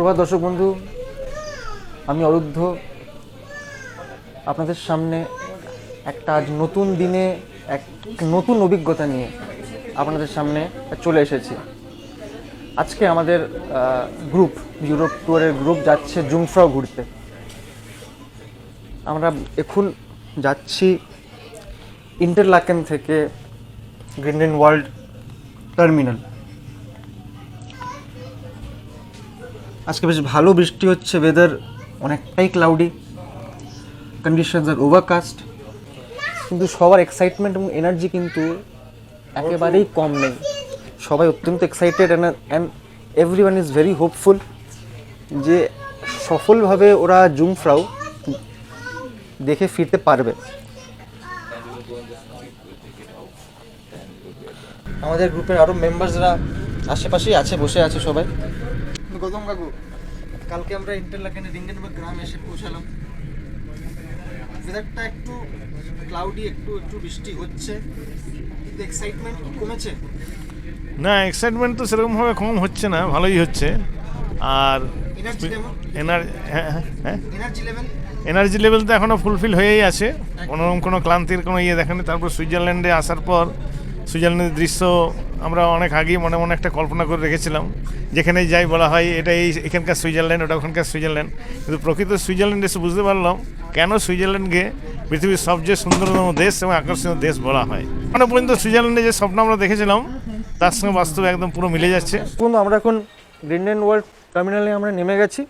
সুপ্রভাত দর্শক বন্ধু, আমি অরুদ্ধ আপনাদের সামনে একটা আজ নতুন দিনে এক নতুন অভিজ্ঞতা নিয়ে আপনাদের সামনে চলে এসেছি। আজকে আমাদের গ্রুপ ইউরোপ ট্যুরের গ্রুপ যাচ্ছে জুংফ্রাও ঘুরতে। আমরা এখন যাচ্ছি ইন্টারলাকেন থেকে গ্রিন্ডেনওয়াল্ড টার্মিনাল। আজকে বেশ ভালো বৃষ্টি হচ্ছে, ওয়েদার অনেকটাই ক্লাউডি, কন্ডিশনস আর ওভারকাস্ট, কিন্তু সবার এক্সাইটমেন্ট এবং এনার্জি কিন্তু একেবারেই কম নেই। সবাই অত্যন্ত excited and everyone is very hopeful যে সফলভাবে ওরা জুংফ্রাও দেখে ফিরতে পারবে। আমাদের গ্রুপের আরও মেম্বার্সরা আশেপাশেই আছে, বসে আছে সবাই। গৌতম কাকু, কালকে আমরা ইন্টারলাকেনে রিঙ্গেনবার্গ গ্রামে এসে পৌঁছালাম। ওয়েদারটা একটু ক্লাউডি, একটু বৃষ্টি হচ্ছে, কিন্তু এক্সাইটমেন্ট কি কমেছে? না, এক্সাইটমেন্ট তো সেরকমভাবে কম হচ্ছে না, ভালোই হচ্ছে। আর এনার্জি লেভেল তো এখনও ফুলফিল হয়েই আছে, কোনো ক্লান্তির কোনো দেখেনি। তারপর সুইজারল্যান্ডে আসার পর সুইজারল্যান্ডের দৃশ্য আমরা অনেক আগেই মনে মনে একটা কল্পনা করে রেখেছিলাম, যেখানেই যাই বলা হয় এটা এখানকার সুইজারল্যান্ড, ওটা ওখানকার সুইজারল্যান্ড। কিন্তু প্রকৃত সুইজারল্যান্ড এসে বুঝতে পারলাম কেন সুইজারল্যান্ডকে পৃথিবীর সবচেয়ে সুন্দরতম দেশ এবং আকর্ষণীয় দেশ বলা হয়। মানে পর্যন্ত সুইজারল্যান্ডে যে স্বপ্ন আমরা দেখেছিলাম তার সঙ্গে বাস্তবে একদম পুরো মিলে যাচ্ছে। আমরা এখন গ্রিন্ডেনওয়াল্ড টার্মিনালে আমরা নেমে গেছি।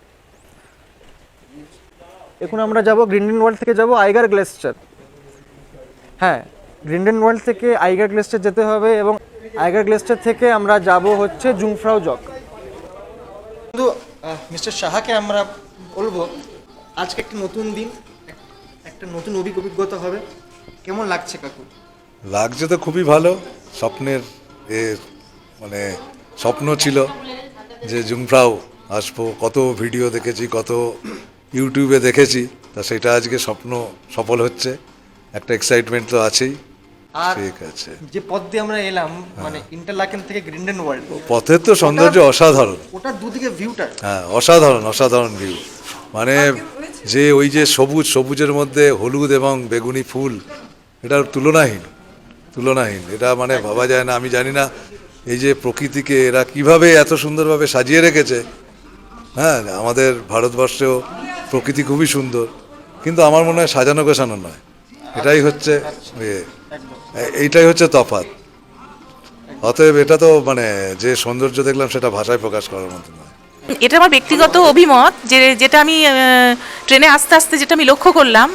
এখন আমরা যাব গ্রিন্ডেনওয়াল্ড থেকে যাব আইগার গ্লেসচার। হ্যাঁ, গ্রিন্ডেনওয়াল্ড থেকে আইগার গ্লেসচার যেতে হবে এবং আইগার গ্লেসচার থেকে আমরা যাব হচ্ছে জুংফ্রাও জক। কিন্তু মিস্টার সাহাকে আমরা বলবো আজকে একটা নতুন দিন, একটা নতুন অভিজ্ঞতা হবে। কেমন লাগছে কাকু? লাগছে তো খুবই ভালো। স্বপ্নের মানে স্বপ্ন ছিল যে জুংফ্রাও আসবো, কত ভিডিও দেখেছি, কত ইউটিউবে দেখেছি, তা সেটা আজকে স্বপ্ন সফল হচ্ছে। একটা এক্সাইটমেন্ট তো আছেই। আর ঠিক আছে, যে পথ দিয়ে আমরা এলাম মানে ইন্টারলাকেন থেকে গ্রিন্ডেনওয়াল্ড, পথের তো সৌন্দর্য অসাধারণ। ওটা দুদিকে ভিউটা হ্যাঁ, অসাধারণ ভিউ। মানে যে ওই যে সবুজের মধ্যে হলুদ এবং বেগুনি ফুল, এটার তুলনাহীন। এটা মানে ভাবা যায় না। আমি জানি না এই যে প্রকৃতিকে এরা কিভাবে এত সুন্দরভাবে সাজিয়ে রেখেছে। হ্যাঁ, আমাদের ভারতবর্ষেও প্রকৃতি খুবই সুন্দর, কিন্তু আমার মনে হয় সাজানো গোছানো নয়। এইটাই হচ্ছে তফাৎ। অতএব এটা তো মানে যে সৌন্দর্য দেখলাম সেটা ভাষায় প্রকাশ করার মতো নয়। এটা আমার ব্যক্তিগত অভিমত, যেটা আমি ট্রেনে আস্তে আস্তে যেটা আমি লক্ষ্য করলাম,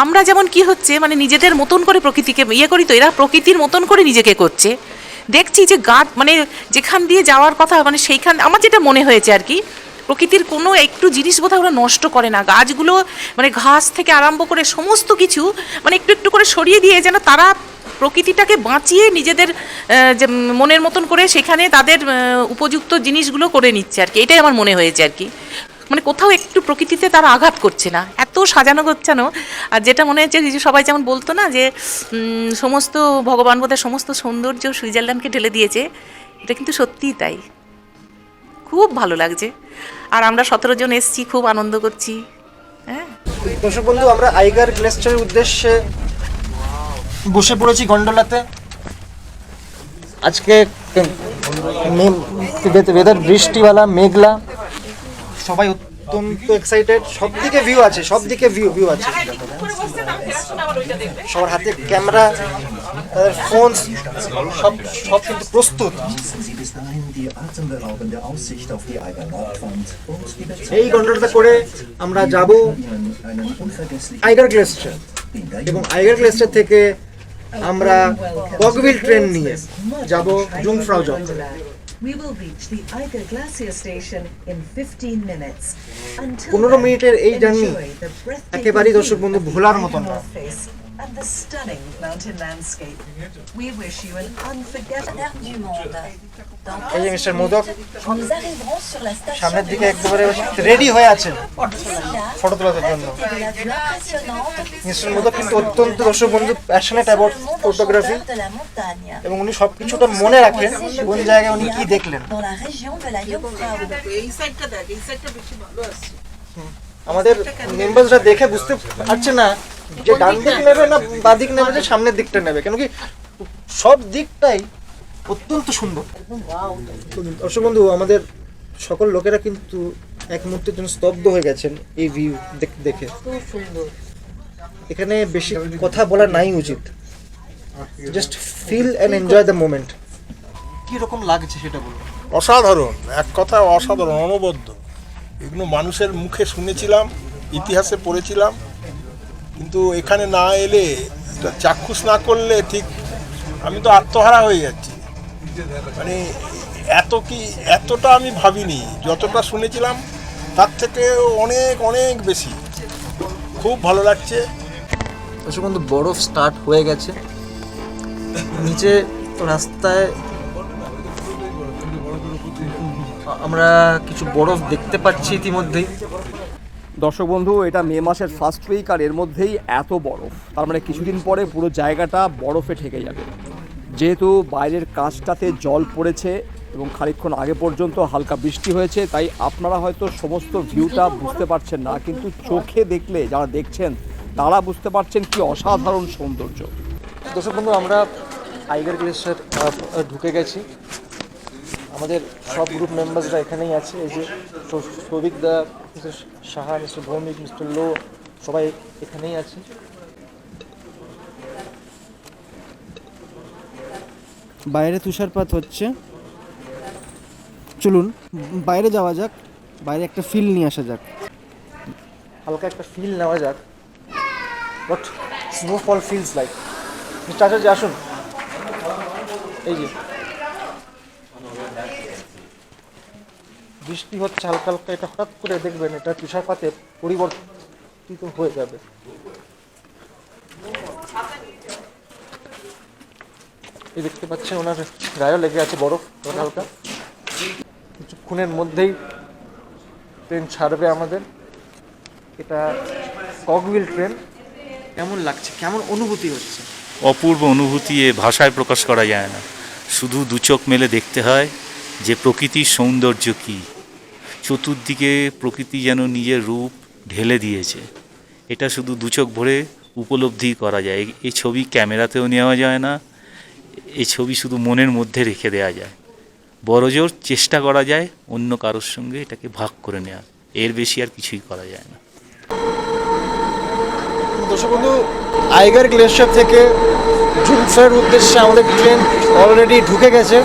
আমরা যেমন কি হচ্ছে মানে নিজেদের মতন করে প্রকৃতিকে করি, তো এরা প্রকৃতির মতন করে নিজেকে করছে। দেখছি যে গাছ মানে যেখান দিয়ে যাওয়ার কথা মানে সেইখান, আমার যেটা মনে হয়েছে আর কি, প্রকৃতির কোনো একটু জিনিস বোধহয় ওরা নষ্ট করে না। গাছগুলো মানে ঘাস থেকে আরম্ভ করে সমস্ত কিছু মানে একটু করে সরিয়ে দিয়ে যেন তারা প্রকৃতিটাকে বাঁচিয়ে নিজেদের যে মনের মতন করে সেখানে তাদের উপযুক্ত জিনিসগুলো করে নিচ্ছে আর কি। এটাই আমার মনে হয়েছে আর কি। মানে কোথাও একটু প্রকৃতিতে তারা আঘাত করছে না, এত সাজানো গোছানো। আর যেটা মনে হচ্ছে যে সবাই যেমন বলতো না যে সমস্ত ভগবান বোধহয় সমস্ত সৌন্দর্য সুইজারল্যান্ডকে ঢেলে দিয়েছে, এটা কিন্তু সত্যিই তাই। খুব ভালো লাগছে। আর আমরা 17 জন এসছি, খুব আনন্দ করছি। হ্যাঁ দর্শক বন্ধু, আমরা আইগার গ্লেসচারের উদ্দেশ্যে বসে পড়েছি গন্ডোলাতে। আজকে ওয়েদার বৃষ্টিওয়ালা, মেঘলা, সবাই অত্যন্ত এক্সাইটেড। সবদিকে ভিউ আছে, সবার হাতে ক্যামেরা, তাদের ফোন, সব কিন্তু প্রস্তুত। এই গন্ডোলাতে করে আমরা যাব আইগার গ্লেসচার এবং আইগার গ্লেসচার থেকে আমরা বগভিল ট্রেন নিয়ে যাব জুংফ্রাও জক। We will reach the Eiger Glacier Station in 15 minutes. 15 মিনিটের এই জার্নি একেবারেই দর্শক বন্ধু ভোলার মতন না। and the stunning mountain landscape. We wish you an unforgettable du monde. Dans এই যে mister modak nous arriverons sur la station সামনের দিকে একেবারে রেডি হয়ে আছেন ফটো তোলার জন্য। de la vue impressionnante mister modak কিন্তু অত্যন্ত দর্শক বন্ধু passionate about photography de la montagne এবং উনি সব কিছুটা মনে রাখেন কোন জায়গায় উনি কি দেখলেন। dans la région de la Jungfrau. আমাদের মেম্বারসরা দেখে বুঝতে পারছে না যে ডান দিক নেবে না বাঁ দিক নেবে, যে সামনের দিকটা নেবে, কেন কি সব দিকটাই অত্যন্ত সুন্দর। দর্শক বন্ধু, আমাদের সকল লোকেরা কিন্তু এক মুহূর্তের জন্য স্তব্ধ হয়ে গেছেন এই ভিউ দেখে। এখানে বেশি কথা বলা নাই উচিত, just feel and enjoy the moment. কি রকম লাগছে সেটা বলুন। অসাধারণ, এক কথায় অসাধারণ, অনবদ্য। এগুলো মানুষের মুখে শুনেছিলাম, ইতিহাসে পড়েছিলাম, কিন্তু এখানে না এলে, এটা চাক্ষুষ না করলে ঠিক আমি তো আত্মহারা হয়ে যাচ্ছি। মানে এতটা আমি ভাবিনি, যতটা শুনেছিলাম তার থেকে অনেক অনেক বেশি। খুব ভালো লাগছে। দর্শক বন্ধু, বরফ স্টার্ট হয়ে গেছে নিচে রাস্তায়, আমরা কিছু বরফ দেখতে পাচ্ছি ইতিমধ্যেই। দর্শক বন্ধু, এটা মে মাসের ফার্স্ট উইক, আর এর মধ্যেই এত বরফ, তার মানে কিছুদিন পরে পুরো জায়গাটা বরফে ঢেকে যাবে। যেহেতু বাইরের কাঁচটাতে জল পড়েছে এবং খানিকক্ষণ আগে পর্যন্ত হালকা বৃষ্টি হয়েছে, তাই আপনারা হয়তো সমস্ত ভিউটা বুঝতে পারছেন না, কিন্তু চোখে দেখলে যারা দেখছেন তারা বুঝতে পারছেন কি অসাধারণ সৌন্দর্য। দর্শক বন্ধু, আমরা আইগার গ্লেশিয়ার ঢুকে গেছি। আমাদের সব গ্রুপ মেম্বার্সরা এখানেই আছে। এই যে সৌভিক দা, mister Saha, mister Bhowmik, mister Law, সবাই এখানেই আছে। বাইরে তুষারপাত হচ্ছে, চলুন বাইরে যাওয়া যাক, বাইরে একটা ফিল নিয়ে আসা যাক, হালকা একটা ফিল নেওয়া যাক what snowfall feels like. Mister Acharya আসুন। এই যে বৃষ্টি হচ্ছে হালকা হালকা, এটা হঠাৎ করে দেখবেন এটা তুষারপাতে পরিবর্তিত হয়ে যাবে। এই দেখতে পাচ্ছেন ওনার গায়েও লেগে আছে বরফ হালকা হালকা। কিছুক্ষণের মধ্যেই ট্রেন ছাড়বে আমাদের। এটা কগউইল ট্রেন। কেমন লাগছে, কেমন অনুভূতি হচ্ছে? অপূর্ব অনুভূতি, এ ভাষায় প্রকাশ করা যায় না। শুধু দু চোখ মেলে দেখতে হয় যে প্রকৃতির সৌন্দর্য কী। চতুর্দিকে প্রকৃতি যেন নিজের রূপ ঢেলে দিয়েছে, এটা শুধু দু চোখ ভরে উপলব্ধি করা যায়। এই ছবি ক্যামেরাতেও নেওয়া যায় না, এই ছবি শুধু মনের মধ্যে রেখে দেওয়া যায়। বড়জোর চেষ্টা করা যায় অন্য কারোর সঙ্গে এটাকে ভাগ করে নেওয়া, এর বেশি আর কিছুই করা যায় না। দর্শক বন্ধু, আইগার গ্লেশিয়ার থেকে জুমফ্রার উদ্দেশ্যে আমাদের ট্রেন অলরেডি ঢুকে গেছে।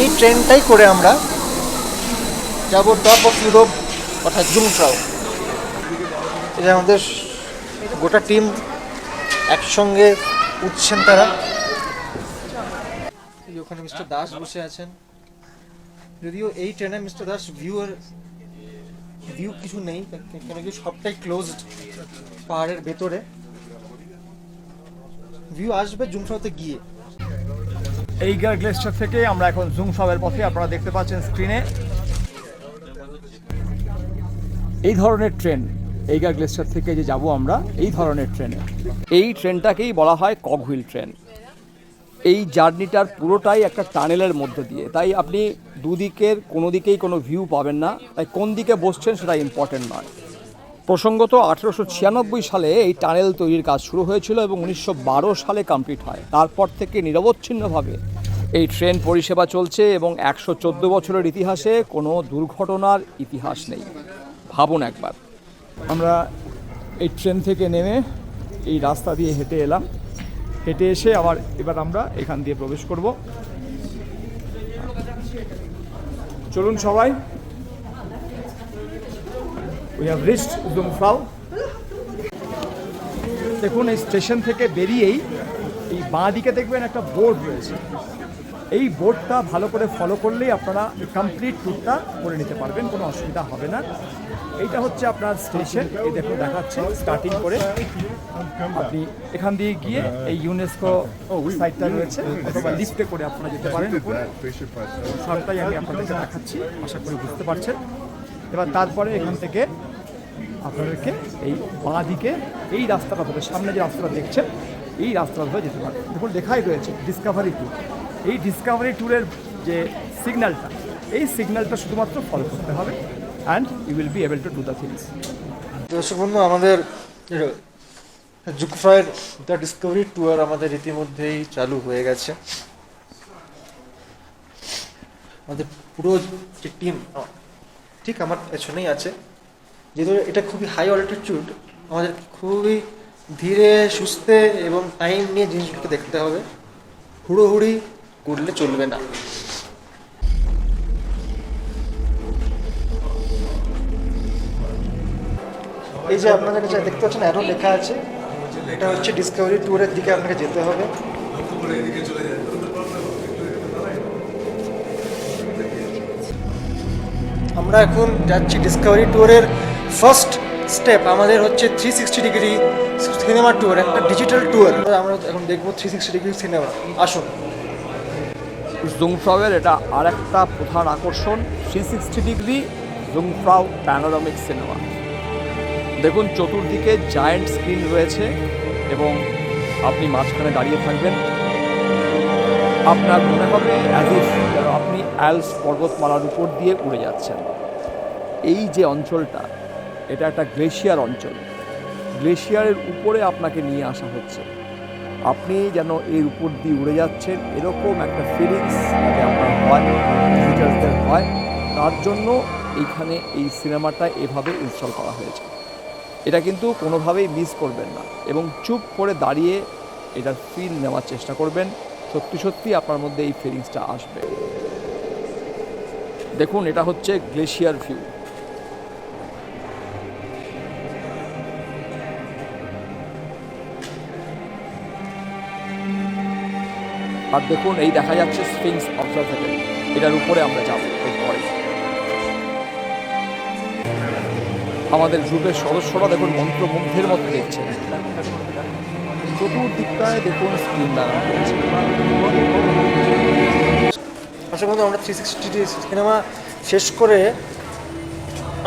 এই ট্রেনটাই করে আমরা যাব টপ অফ ইউরোপ, অর্থাৎ জুমফ্রাও। এই যে আমাদের গোটা টিম একসঙ্গে উঠছেন তারা। ওখানে মিস্টার দাস বসে আছেন। যদিও এই ট্রেনে মিস্টার দাস ভিউ কিছু নেই, কেন কি সবটাই ক্লোজড পাহাড়ের ভেতরে। ভিউ আসবে জুমফ্রাওতে গিয়ে। এইগার গ্লেশিয়ার থেকে আমরা এখন জুমফ্রাওয়ের পথে, আপনারা দেখতে পাচ্ছেন স্ক্রিনে এই ধরনের ট্রেন। এইগার গ্লেশিয়ার থেকে যে যাব আমরা এই ধরনের ট্রেনে, এই ট্রেনটাকেই বলা হয় কগহুইল ট্রেন। এই জার্নিটার পুরোটাই একটা টানেলের মধ্য দিয়ে, তাই আপনি দুদিকের কোনো দিকেই কোনো ভিউ পাবেন না, তাই কোন দিকে বসছেন সেটা ইম্পর্টেন্ট নয়। প্রসঙ্গত 1896 সালে এই টানেল তৈরির কাজ শুরু হয়েছিল এবং 1912 সালে কমপ্লিট হয়। তারপর থেকে নিরবচ্ছিন্নভাবে এই ট্রেন পরিষেবা চলছে এবং 114 বছরের ইতিহাসে কোনো দুর্ঘটনার ইতিহাস নেই। ভাবুন একবার। আমরা এই ট্রেন থেকে নেমে এই রাস্তা দিয়ে হেঁটে এলাম, হেঁটে এসে এবার আমরা এখান দিয়ে প্রবেশ করব। চলুন সবাই। We have reached Jungfrau. দেখুন এই স্টেশন থেকে বেরিয়েই এই বাঁ দিকে দেখবেন একটা বোর্ড রয়েছে, এই বোর্ডটা ভালো করে ফলো করলেই আপনারা কমপ্লিট ট্যুরটা করে নিতে পারবেন, কোনো অসুবিধা হবে না। এইটা হচ্ছে আপনার স্টেশন, এই দেখুন দেখাচ্ছে স্টার্টিং করে আপনি এখান দিয়ে গিয়ে এই ইউনেস্কো সাইটটা রয়েছে, অথবা লিফটে করে আপনারা যেতে পারেন উপরে। সবটাই আমি আপনাদেরকে দেখাচ্ছি, আশা করি বুঝতে পারছেন। এবার তারপরে এখান থেকে আপনাদেরকে এই বাঁ দিকে এই রাস্তাটা ধরে, সামনে যে রাস্তাটা দেখছেন এই রাস্তাটা ধরে যেতে পারেন। দেখুন লেখাই রয়েছে ডিসকভারি ট্যুর। এই ডিসকভারি ট্যুরের যে সিগন্যালটা, এই সিগন্যালটা শুধুমাত্র ফলো করতে হবে, and you will be able to do the things. দর্শক বন্ধু, আমাদের জুকফ্রাইয়ের দ্য ডিসকভারি ট্যুর আমাদের ইতিমধ্যেই চালু হয়ে গেছে। আমাদের পুরো যে টিম ঠিক আমার পেছনেই আছে। যেহেতু এটা খুবই হাই অল্টিটিউড, আমাদের খুবই ধীরে সুস্থে এবং টাইম নিয়ে জিনিসগুলোকে দেখতে হবে, হুড়োহুড়ি করলে চলবে না। এই যে আপনাদের কাছে দেখতে পাচ্ছেন অ্যারো লেখা আছে, এটা হচ্ছে ডিসকভারি ট্যুরের দিকে আপনাকে যেতে হবে। আমরা এখন যাচ্ছি ডিসকভারি ট্যুরের ফার্স্ট স্টেপ। আমাদের হচ্ছে 360 ডিগ্রি সিনেমা ট্যুর, একটা ডিজিটাল ট্যুর। আমরা এখন দেখবো 360 ডিগ্রি সিনেমা। আসুন। জুংফ্রাউয়ের এটা আর একটা প্রধান আকর্ষণ, 360 ডিগ্রি জুংফ্রাউ প্যানোরামিক সিনেমা। দেখুন চতুর্দিকে জায়ান্ট স্ক্রিন রয়েছে এবং আপনি মাঝখানে দাঁড়িয়ে থাকবেন। আপনার মনে হবে অ্যাজ ইফ আপনি অ্যালস পর্বতমালার উপর দিয়ে উড়ে যাচ্ছেন। এই যে অঞ্চলটা, এটা একটা গ্লেশিয়ার অঞ্চল, গ্লেশিয়ারের উপরে আপনাকে নিয়ে আসা হচ্ছে। আপনি যেন এর উপর দিয়ে উড়ে যাচ্ছেন এরকম একটা ফিলিংস যাতে আপনার হয়, ভিজিটার্সদের হয়, তার জন্য এইখানে এই সিনেমাটা এভাবে ইনস্টল করা হয়েছে। এটা কিন্তু কোনোভাবেই মিস করবেন না এবং চুপ করে দাঁড়িয়ে এটার ফিল নেওয়ার চেষ্টা করবেন। সত্যি সত্যি আপনার মধ্যে এই ফিলিংসটা আসবে। দেখুন এটা হচ্ছে গ্লেশিয়ার ভিউ। আর দেখুন এই দেখা যাচ্ছে স্ফিংস অবজারভেটরি, এটার উপরে আমরা যাব এরপরে। আমাদের গ্রুপের সদস্যরা দেখুন মন্ত্রমুগ্ধের মতো দেখছে। চতুর্দিকটায় দেখুন স্ক্রিন লাগানো রয়েছে। আশা করি আমরা 360 সিনেমা শেষ করে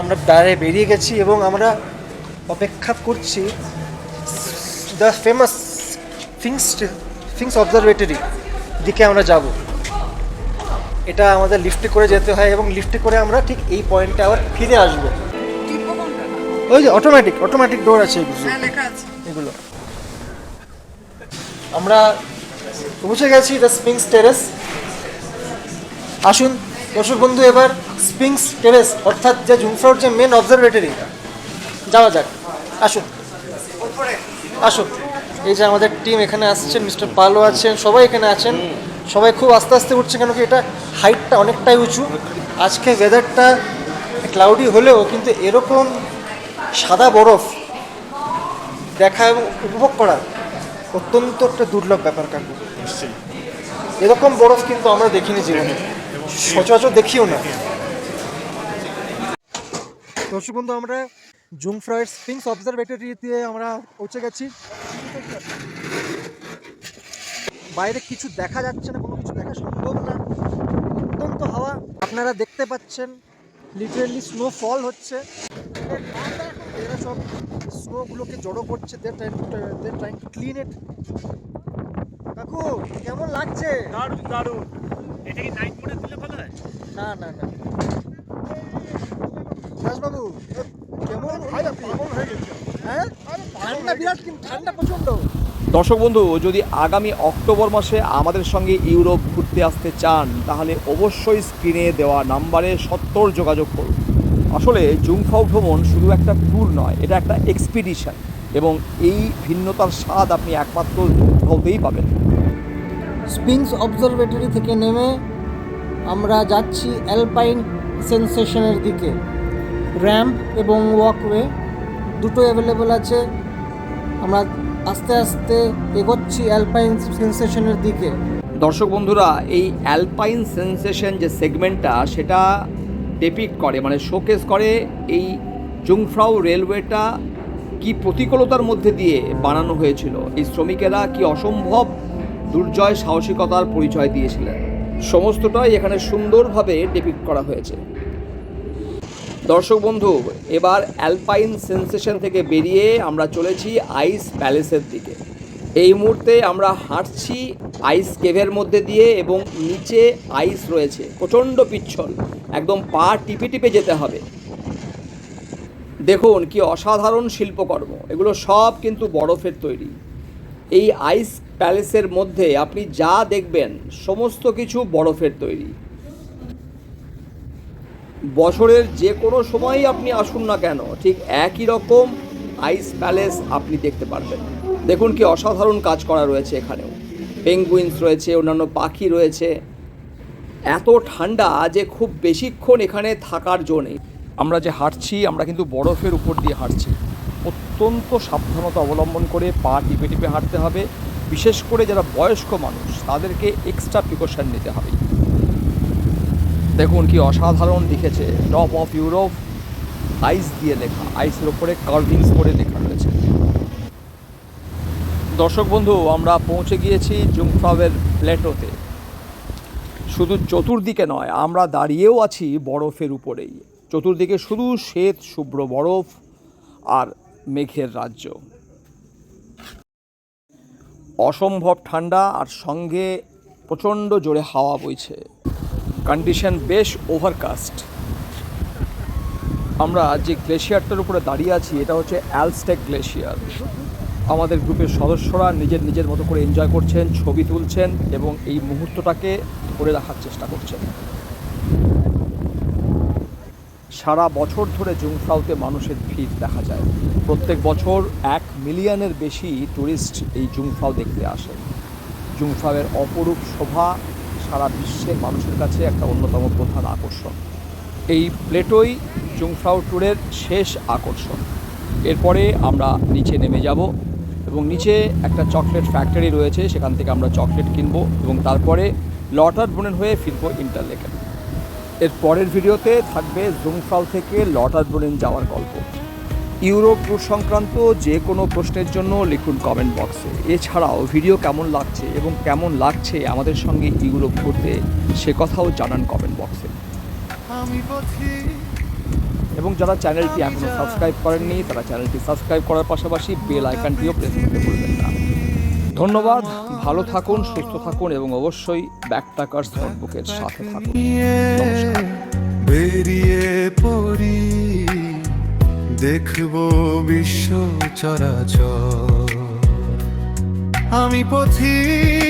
আমরা বাইরে বেরিয়ে গেছি এবং আমরা অপেক্ষা করছি দ্য ফেমাস স্ফিংস অবজারভেটরি দিকে আমরা যাব। এটা আমাদের লিফটে করে যেতে হয় এবং লিফটে করে আমরা ঠিক এই পয়েন্টে আবার ফিরে আসবো। ওই যে অটোমেটিক ডোর আছে এগুলো। আমরা পৌঁছে গেছি দ্য স্ফিংস টেরেস। আসুন দর্শক বন্ধু, এবার স্ফিংস টেরেস অর্থাৎ যে জুংফ্রাউর যে মেন অবজারভেটরি, যাওয়া যাক। আসুন আসুন। এই যে আমাদের টিম এখানে আসছেন, মিস্টার পালও আছেন, সবাই এখানে আছেন। সবাই খুব আস্তে আস্তে উঠছে, কেন কি এটা হাইটটা অনেকটাই উঁচু। আজকে ওয়েদারটা ক্লাউডি হলেও কিন্তু এরকম সাদা বরফ দেখা এবং উপভোগ করা অত্যন্ত একটা দুর্লভ ব্যাপার। কাকু, এরকম বরফ কিন্তু আমরা দেখিনি জীবনে, সচরাচর দেখিও না। দর্শক বন্ধু, আমরা জুংফ্রাউয়ের স্ফিংস অবজারভেটরিতে আমরা পৌঁছে গেছি। বাইরে কিছু দেখা যাচ্ছে না, কোনো কিছু দেখা সম্ভব না, অত্যন্ত হাওয়া। আপনারা দেখতে পাচ্ছেন লিটারেলি স্নোফল হচ্ছে। এরা সব স্নোগুলোকে জড়ো করছে, they trying to clean it. কাকু কেমন লাগছে? দারুণ দারুণ। এটা কি নাইট মোডে দিলে ভালো হয়? না না না বাবু, কেমন হ্যাঁ? ঠান্ডা বিরাট, কিন্তু ঠান্ডা প্রচন্ড। দর্শক বন্ধু, যদি আগামী অক্টোবর মাসে আমাদের সঙ্গে ইউরোপ ঘুরতে আসতে চান তাহলে অবশ্যই স্ক্রিনে দেওয়া নাম্বারে সত্বর যোগাযোগ করুন। আসলে জুংফ্রাউ ভ্রমণ শুধু একটা ট্যুর নয়, এটা একটা এক্সপিডিশন এবং এই ভিন্নতার স্বাদ আপনি একমাত্র জুংফ্রাউতেই পাবেন। স্ফিংস অবজারভেটরি থেকে নেমে আমরা যাচ্ছি অ্যালপাইন সেন্সেশনের দিকে। র্যাম্প এবং ওয়াকওয়ে দুটো অ্যাভেলেবল আছে। আমরা আস্তে আস্তে এগোচ্ছি অ্যালপাইন সেন্সেশনের দিকে। দর্শক বন্ধুরা, এই অ্যালপাইন সেন্সেশন যে সেগমেন্টটা সেটা ডেপিক্ট করে, মানে শোকেস করে এই জুংফ্রাউ রেলওয়েটা কি প্রতিকূলতার মধ্যে দিয়ে বানানো হয়েছিল, এই শ্রমিকেরা কি অসম্ভব দুর্জয় সাহসিকতার পরিচয় দিয়েছিলেন, সমস্তটাই এখানে সুন্দরভাবে ডেপিক্ট করা হয়েছে। দর্শক বন্ধু, এবার অ্যালপাইন সেন্সেশন থেকে বেরিয়ে আমরা চলেছি আইস প্যালেসের দিকে। এই মুহূর্তে আমরা হাঁটছি আইস কেভের মধ্যে দিয়ে এবং নিচে আইস রয়েছে, প্রচণ্ড পিচ্ছল, একদম পা টিপে টিপে যেতে হবে। দেখুন কি অসাধারণ শিল্পকর্ম, এগুলো সব কিন্তু বরফের তৈরি। এই আইস প্যালেসের মধ্যে আপনি যা দেখবেন সমস্ত কিছু বরফের তৈরি। বছরের যে কোনো সময়ই আপনি আসুন না কেন, ঠিক একই রকম আইস প্যালেস আপনি দেখতে পারবেন। দেখুন কি অসাধারণ কাজ করা রয়েছে এখানেও, পেঙ্গুইনস রয়েছে, অন্যান্য পাখি রয়েছে। এত ঠান্ডা যে খুব বেশিক্ষণ এখানে থাকার জো নেই। আমরা যে হাঁটছি, আমরা কিন্তু বরফের উপর দিয়ে হাঁটছি, অত্যন্ত সাবধানতা অবলম্বন করে পা টিপে টিপে হাঁটতে হবে। বিশেষ করে যারা বয়স্ক মানুষ তাদেরকে এক্সট্রা প্রিকশন নিতে হবে। দেখুন কি অসাধারণ লিখেছে, টপ অফ ইউরোপ, আইস দিয়ে লেখা, আইসের ওপরে কার্ভিংস করে লেখা রয়েছে। দর্শক বন্ধু, আমরা পৌঁছে গিয়েছি জুংফ্রাউয়ের প্লেটোতে। শুধু চতুর্দিকে নয়, আমরা দাঁড়িয়েও আছি বরফের উপরেই। চতুর্দিকে শুধু শ্বেত শুভ্র বরফ আর মেঘের রাজ্য। অসম্ভব ঠান্ডা আর সঙ্গে প্রচণ্ড জোরে হাওয়া বইছে, কন্ডিশন বেশ ওভারকাস্ট। আমরা যে গ্লেশিয়ারটার উপরে দাঁড়িয়ে আছি এটা হচ্ছে অ্যালস্টেক গ্লেশিয়ার। আমাদের গ্রুপের সদস্যরা নিজের নিজের মতো করে এনজয় করছেন, ছবি তুলছেন এবং এই মুহূর্তটাকে ধরে রাখার চেষ্টা করছেন। সারা বছর ধরে জুংফ্রাউতে মানুষের ভিড় দেখা যায়। প্রত্যেক বছর 1 মিলিয়নের বেশি ট্যুরিস্ট এই জুংফ্রাউ দেখতে আসেন। জুংফ্রাউয়ের অপরূপ শোভা সারা বিশ্বের মানুষের কাছে একটা অন্যতম প্রধান আকর্ষণ। এই প্লেটোই জুংফ্রাউ ট্যুরের শেষ আকর্ষণ। এরপরে আমরা নিচে নেমে যাব এবং নিচে একটা চকলেট ফ্যাক্টরি রয়েছে, সেখান থেকে আমরা চকলেট কিনবো এবং তারপরে লটারব্রুনেন হয়ে ফিরবো ইন্টারলেকেন। এর পরের ভিডিওতে থাকবে জুংফ্রাউ থেকে লটারব্রুনেন যাওয়ার গল্প। ইউরোপ ট্যুর সংক্রান্ত যে কোনো প্রশ্নের জন্য লিখুন কমেন্ট বক্সে। এছাড়াও ভিডিও কেমন লাগছে এবং কেমন লাগছে আমাদের সঙ্গে ইউরোপ ঘুরতে সে কথাও জানান কমেন্ট বক্সে। এবং যারা চ্যানেলটি এখনও সাবস্ক্রাইব করেননি তারা চ্যানেলটি সাবস্ক্রাইব করার পাশাপাশি বেল আইকনটিও প্রেস করতে ভুলবেন না। ধন্যবাদ, ভালো থাকুন, সুস্থ থাকুন এবং অবশ্যই ব্যাকপ্যাকার্স নোটবুকের সাথে থাকুন। নমস্কার। বেরিয়ে পড়ি, দেখবো বিশ্ব চরাচর। আমি পথিক